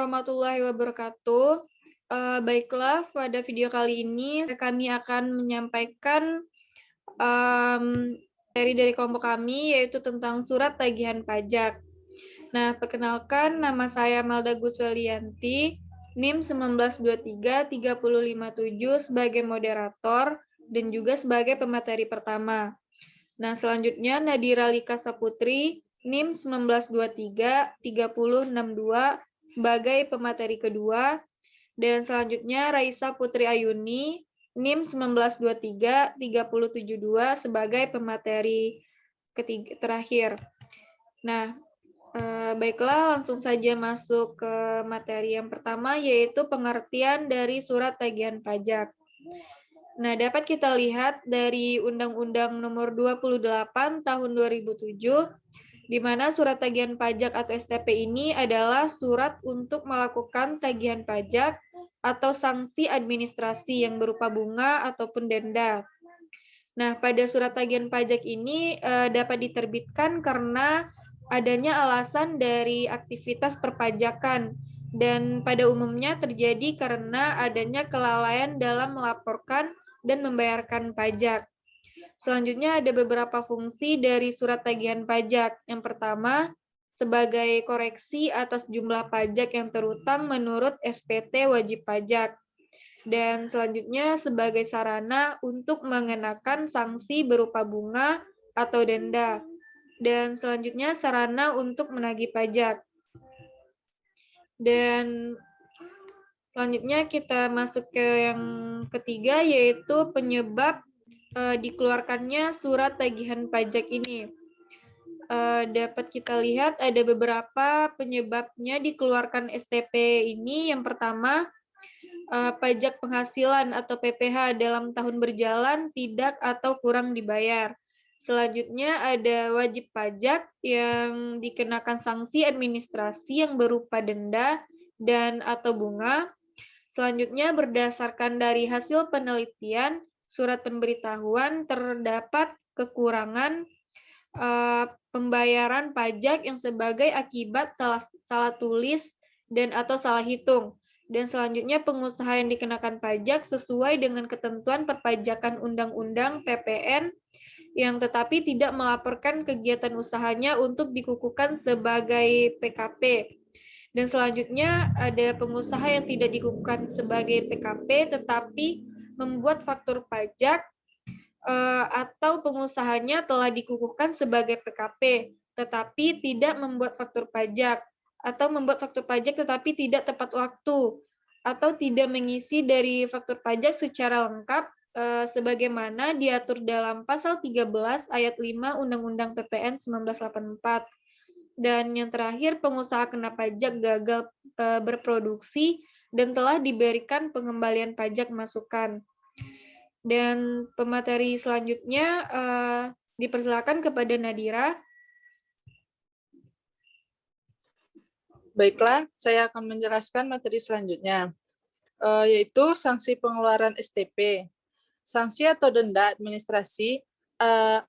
warahmatullahi wabarakatuh. Baiklah, pada video kali ini kami akan menyampaikan materi dari kelompok kami, yaitu tentang surat tagihan pajak. Nah, perkenalkan, nama saya Malda Guswelianti, NIM 19233057 sebagai moderator dan juga sebagai pemateri pertama. Nah, selanjutnya Nadira Lika Saputri, NIM 19233062 sebagai pemateri kedua, dan selanjutnya Raisa Putri Ayuni, NIM 19233072 sebagai pemateri terakhir. Nah, baiklah, langsung saja masuk ke materi yang pertama, yaitu pengertian dari surat tagihan pajak. Nah, dapat kita lihat dari Undang-Undang Nomor 28 Tahun 2007, di mana surat tagihan pajak atau STP ini adalah surat untuk melakukan tagihan pajak atau sanksi administrasi yang berupa bunga ataupun denda. Nah, pada surat tagihan pajak ini dapat diterbitkan karena adanya alasan dari aktivitas perpajakan, dan pada umumnya terjadi karena adanya kelalaian dalam melaporkan dan membayarkan pajak. Selanjutnya ada beberapa fungsi dari surat tagihan pajak. Yang pertama, sebagai koreksi atas jumlah pajak yang terutang menurut SPT wajib pajak. Dan selanjutnya sebagai sarana untuk mengenakan sanksi berupa bunga atau denda. Dan selanjutnya sarana untuk menagih pajak. Dan selanjutnya kita masuk ke yang ketiga, yaitu penyebab dikeluarkannya surat tagihan pajak ini. Dapat kita lihat ada beberapa penyebabnya dikeluarkan STP ini. Yang pertama, pajak penghasilan atau PPh dalam tahun berjalan tidak atau kurang dibayar. Selanjutnya ada wajib pajak yang dikenakan sanksi administrasi yang berupa denda dan atau bunga. Selanjutnya berdasarkan dari hasil penelitian surat pemberitahuan terdapat kekurangan pembayaran pajak yang sebagai akibat salah tulis dan atau salah hitung. Dan selanjutnya pengusaha yang dikenakan pajak sesuai dengan ketentuan perpajakan Undang-Undang PPN yang tetapi tidak melaporkan kegiatan usahanya untuk dikukuhkan sebagai PKP. Dan selanjutnya ada pengusaha yang tidak dikukuhkan sebagai PKP tetapi membuat faktur pajak atau pengusahanya telah dikukuhkan sebagai PKP tetapi tidak membuat faktur pajak, atau membuat faktur pajak tetapi tidak tepat waktu, atau tidak mengisi dari faktur pajak secara lengkap sebagaimana diatur dalam pasal 13 ayat 5 Undang-Undang PPN 1984. Dan yang terakhir, pengusaha kena pajak gagal berproduksi dan telah diberikan pengembalian pajak masukan. Dan pemateri selanjutnya dipersilakan kepada Nadira. Baiklah, saya akan menjelaskan materi selanjutnya, yaitu sanksi pengeluaran STP. Sanksi atau denda administrasi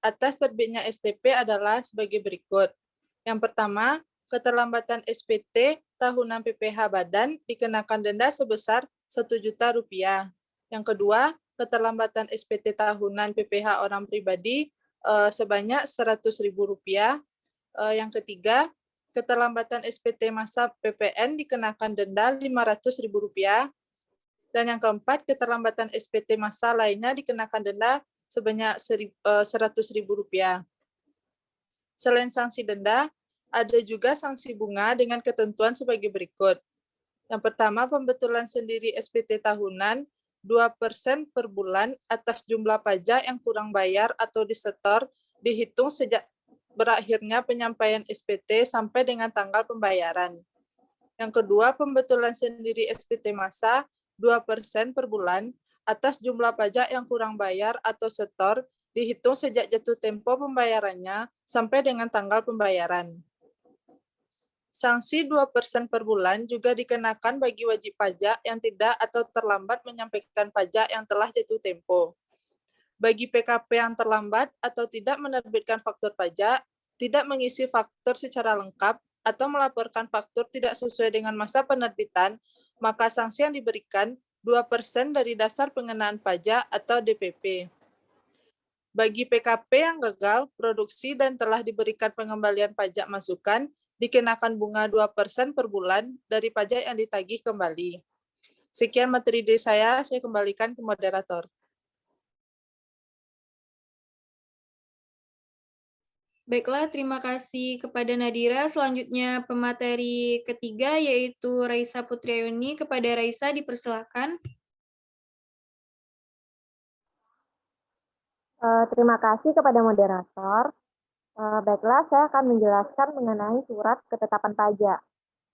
atas terbitnya STP adalah sebagai berikut. Yang pertama, keterlambatan SPT tahunan PPh badan dikenakan denda sebesar Rp1.000.000. Yang kedua, keterlambatan SPT tahunan PPh orang pribadi sebanyak Rp100.000. Yang ketiga, keterlambatan SPT masa PPN dikenakan denda Rp500.000. Dan yang keempat, keterlambatan SPT masa lainnya dikenakan denda sebanyak Rp100.000. Selain sanksi denda, ada juga sanksi bunga dengan ketentuan sebagai berikut. Yang pertama, pembetulan sendiri SPT tahunan 2% per bulan atas jumlah pajak yang kurang bayar atau disetor dihitung sejak berakhirnya penyampaian SPT sampai dengan tanggal pembayaran. Yang kedua, pembetulan sendiri SPT masa 2% per bulan atas jumlah pajak yang kurang bayar atau setor dihitung sejak jatuh tempo pembayarannya sampai dengan tanggal pembayaran. Sanksi 2% per bulan juga dikenakan bagi wajib pajak yang tidak atau terlambat menyampaikan pajak yang telah jatuh tempo. Bagi PKP yang terlambat atau tidak menerbitkan faktur pajak, tidak mengisi faktur secara lengkap, atau melaporkan faktur tidak sesuai dengan masa penerbitan, maka sanksi yang diberikan 2% dari dasar pengenaan pajak atau DPP. Bagi PKP yang gagal produksi dan telah diberikan pengembalian pajak masukan, dikenakan bunga 2% per bulan dari pajak yang ditagih kembali. Sekian materi dari saya kembalikan ke moderator. Baiklah, terima kasih kepada Nadira. Selanjutnya pemateri ketiga yaitu Raisa Putriayuni. Kepada Raisa dipersilakan. Terima kasih kepada moderator. Baiklah, saya akan menjelaskan mengenai surat ketetapan pajak.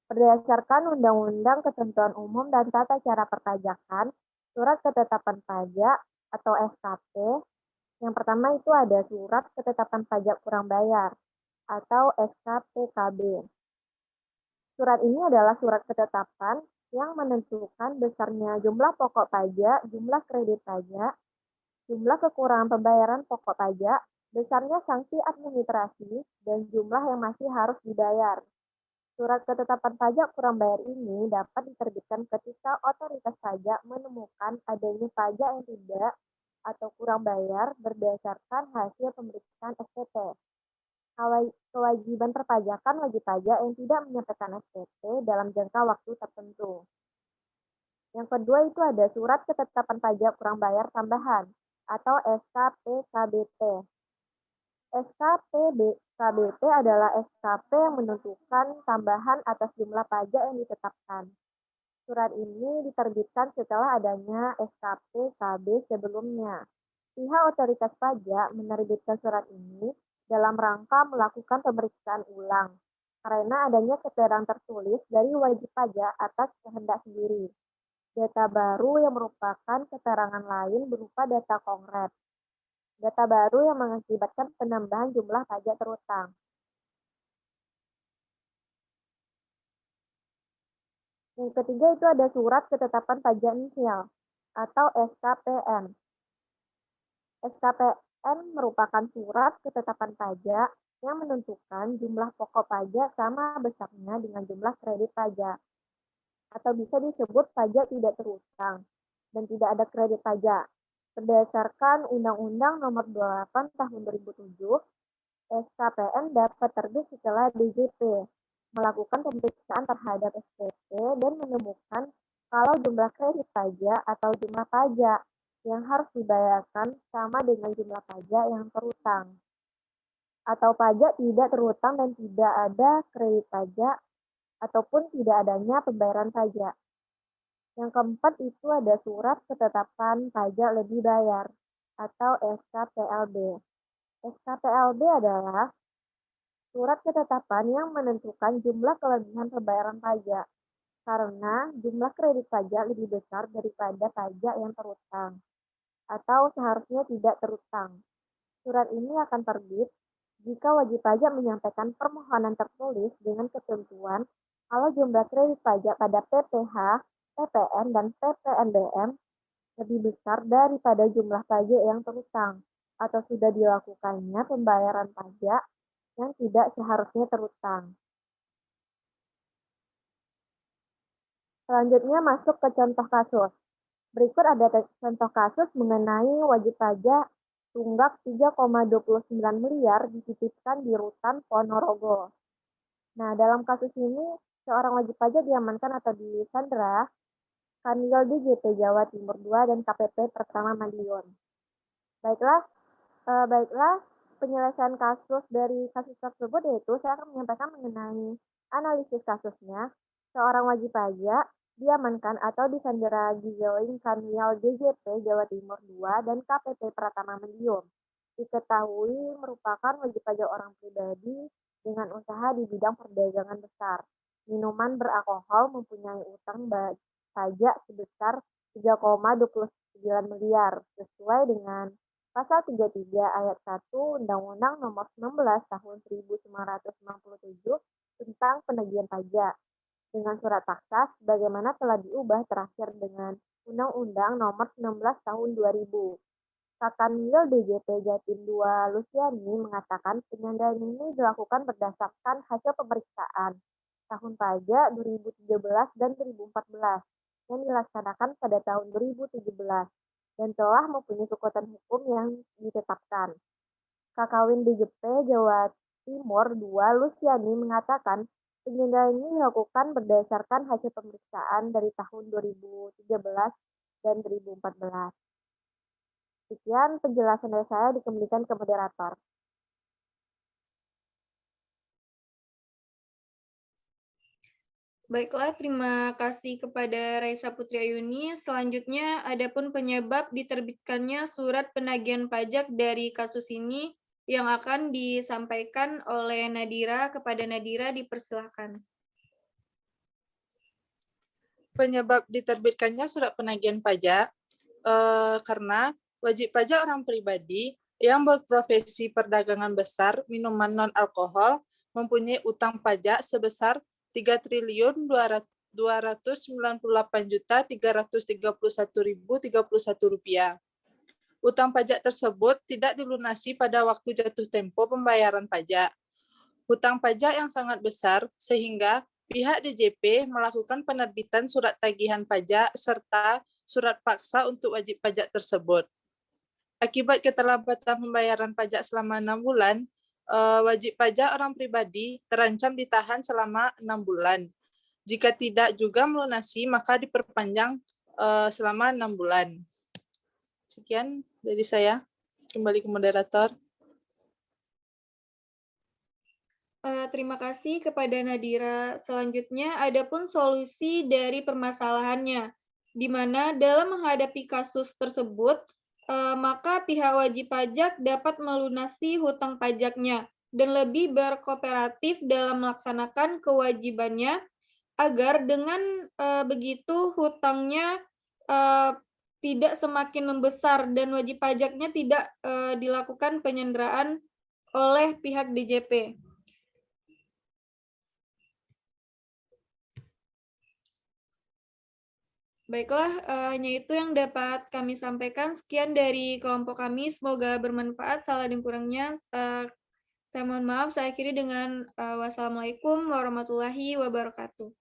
Berdasarkan Undang-Undang Ketentuan Umum dan Tata Cara Perpajakan, surat ketetapan pajak atau SKP, yang pertama itu ada surat ketetapan pajak kurang bayar atau SKPKB. Surat ini adalah surat ketetapan yang menentukan besarnya jumlah pokok pajak, jumlah kredit pajak, jumlah kekurangan pembayaran pokok pajak, besarnya sanksi administrasi, dan jumlah yang masih harus dibayar. Surat ketetapan pajak kurang bayar ini dapat diterbitkan ketika otoritas pajak menemukan adanya pajak yang tidak atau kurang bayar berdasarkan hasil pemeriksaan SPT. Kewajiban perpajakan wajib pajak yang tidak menyampaikan SPT dalam jangka waktu tertentu. Yang kedua itu ada surat ketetapan pajak kurang bayar tambahan atau SKPKBT. SKPKBT adalah SKP yang menentukan tambahan atas jumlah pajak yang ditetapkan. Surat ini diterbitkan setelah adanya SKPKB sebelumnya. Pihak otoritas pajak menerbitkan surat ini dalam rangka melakukan pemeriksaan ulang, karena adanya keterangan tertulis dari wajib pajak atas kehendak sendiri. Data baru yang merupakan keterangan lain berupa data konkret. Data baru yang mengakibatkan penambahan jumlah pajak terutang. Yang ketiga itu ada surat ketetapan pajak inisial atau SKPN. SKPN merupakan surat ketetapan pajak yang menentukan jumlah pokok pajak sama besarnya dengan jumlah kredit pajak. Atau bisa disebut pajak tidak terutang dan tidak ada kredit pajak. Berdasarkan Undang-Undang Nomor 28 Tahun 2007, SKPN dapat terbit setelah DJP melakukan pemeriksaan terhadap SPT dan menemukan kalau jumlah kredit pajak atau jumlah pajak yang harus dibayarkan sama dengan jumlah pajak yang terutang. Atau pajak tidak terutang dan tidak ada kredit pajak ataupun tidak adanya pembayaran pajak. Yang keempat itu ada surat ketetapan pajak lebih bayar atau SKPLB. SKPLB adalah surat ketetapan yang menentukan jumlah kelebihan pembayaran pajak karena jumlah kredit pajak lebih besar daripada pajak yang terutang atau seharusnya tidak terutang. Surat ini akan terbit jika wajib pajak menyampaikan permohonan tertulis dengan ketentuan kalau jumlah kredit pajak pada PPh, PPN, dan PPNBM lebih besar daripada jumlah pajak yang terutang atau sudah dilakukannya pembayaran pajak yang tidak seharusnya terutang. Selanjutnya masuk ke contoh kasus. Berikut ada contoh kasus mengenai wajib pajak tunggak 3,29 miliar dititipkan di Rutan Ponorogo. Nah, dalam kasus ini, seorang wajib pajak diamankan atau disandra Kanwil DJP Jawa Timur II dan KPP Pertama Madiun. Baiklah, penyelesaian kasus dari kasus tersebut yaitu saya akan menyampaikan mengenai analisis kasusnya. Seorang wajib pajak diamankan atau disandera Gizeling Kanwil DJP Jawa Timur II dan KPP Pratama Madiun. Diketahui merupakan wajib pajak orang pribadi dengan usaha di bidang perdagangan besar. Minuman beralkohol mempunyai utang pajak sebesar 3,29 miliar sesuai dengan Pasal 33 Ayat 1 Undang-Undang Nomor 19 Tahun 1997 tentang Penagihan Pajak dengan surat taksa sebagaimana telah diubah terakhir dengan Undang-Undang Nomor 19 Tahun 2000. Kakanwil DJP Jatim 2 Luciani mengatakan penyanderaan ini dilakukan berdasarkan hasil pemeriksaan tahun pajak 2013 dan 2014 yang dilaksanakan pada tahun 2017 dan telah mempunyai kekuatan hukum yang ditetapkan. Kakawin DJP Jawa Timur 2 Luciani mengatakan penyanderaan ini dilakukan berdasarkan hasil pemeriksaan dari tahun 2013 dan 2014. Sekian penjelasan dari saya dikembalikan ke moderator. Baiklah, terima kasih kepada Raisa Putri Ayuni. Selanjutnya, adapun penyebab diterbitkannya surat penagihan pajak dari kasus ini yang akan disampaikan oleh Nadira. Kepada Nadira, dipersilahkan. Penyebab diterbitkannya surat penagihan pajak karena wajib pajak orang pribadi yang berprofesi perdagangan besar minuman non-alkohol mempunyai utang pajak sebesar 3.298.331.031 rupiah. Utang pajak tersebut tidak dilunasi pada waktu jatuh tempo pembayaran pajak. Hutang pajak yang sangat besar sehingga pihak DJP melakukan penerbitan surat tagihan pajak serta surat paksa untuk wajib pajak tersebut. Akibat keterlambatan pembayaran pajak selama 6 bulan, wajib pajak orang pribadi terancam ditahan selama 6 bulan. Jika tidak juga melunasi, maka diperpanjang selama 6 bulan. Sekian dari saya. Kembali ke moderator. Terima kasih kepada Nadira. Selanjutnya, adapun solusi dari permasalahannya, di mana dalam menghadapi kasus tersebut, maka pihak wajib pajak dapat melunasi hutang pajaknya dan lebih berkooperatif dalam melaksanakan kewajibannya, agar dengan begitu hutangnya tidak semakin membesar dan wajib pajaknya tidak dilakukan penyanderaan oleh pihak DJP. Baiklah, hanya itu yang dapat kami sampaikan. Sekian dari kelompok kami, semoga bermanfaat. Salah dan kurangnya, saya mohon maaf. Saya akhiri dengan wassalamualaikum warahmatullahi wabarakatuh.